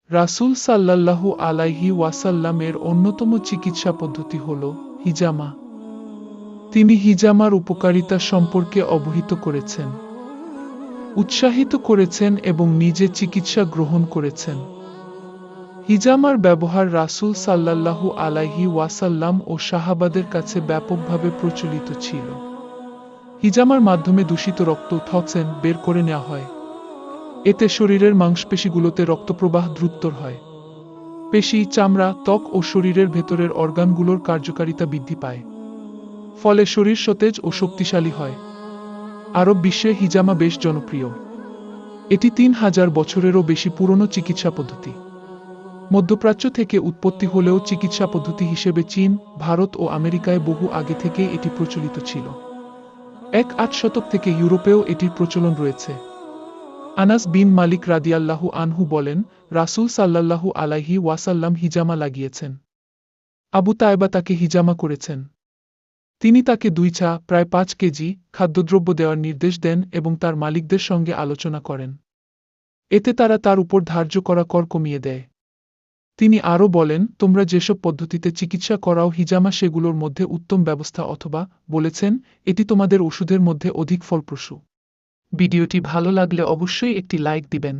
রাসূল সাল্লাল্লাহু আলাইহি ওয়াসাল্লামের অন্যতম চিকিৎসা পদ্ধতি হল হিজামা। তিনি হিজামার উপকারিতা সম্পর্কে অবহিত করেছেন, উৎসাহিত করেছেন এবং নিজে চিকিৎসা গ্রহণ করেছেন। হিজামার ব্যবহার রাসূল সাল্লাল্লাহু আলাইহি ওয়াসাল্লাম ও সাহাবাদের কাছে ব্যাপকভাবে প্রচলিত ছিল। হিজামার মাধ্যমে দূষিত রক্ত টক্সিন বের করে নেওয়া হয়। এতে শরীরের মাংসপেশিগুলোতে রক্তপ্রবাহ দ্রুততর হয়। পেশি, চামড়া, ত্বক ও শরীরের ভেতরের অর্গানগুলোর কার্যকারিতা বৃদ্ধি পায়। ফলে শরীর সতেজ ও শক্তিশালী হয়। আরব বিশ্বে হিজামা বেশ জনপ্রিয়। এটি ৩,০০০ বছরেরও বেশি পুরনো চিকিৎসা পদ্ধতি। মধ্যপ্রাচ্য থেকে উৎপত্তি হলেও চিকিৎসা পদ্ধতি হিসেবে চীন, ভারত ও আমেরিকায় বহু আগে থেকেই এটি প্রচলিত ছিল। ১ শতক থেকে ইউরোপেও এটির প্রচলন রয়েছে। আনাস বিন মালিক রাদিয়াল্লাহু আনহু বলেন, রাসূল সাল্লাল্লাহু আলাইহি ওয়াসাল্লাম হিজামা লাগিয়েছেন। আবু তায়েবা তাকে হিজামা করেছেন। তিনি তাকে ২ চা প্রায় ৫ কেজি খাদ্যদ্রব্য দেওয়ার নির্দেশ দেন এবং তার মালিকদের সঙ্গে আলোচনা করেন। এতে তারা তার উপর ধার্য করা কর কমিয়ে দেয়। তিনি আরও বলেন, তোমরা যেসব পদ্ধতিতে চিকিৎসা করাও হিজামা সেগুলোর মধ্যে উত্তম ব্যবস্থা অথবা বলেছেন, এটি তোমাদের ওষুধের মধ্যে অধিক ফলপ্রসূ। ভিডিওটি ভালো লাগলে অবশ্যই একটি লাইক দিবেন।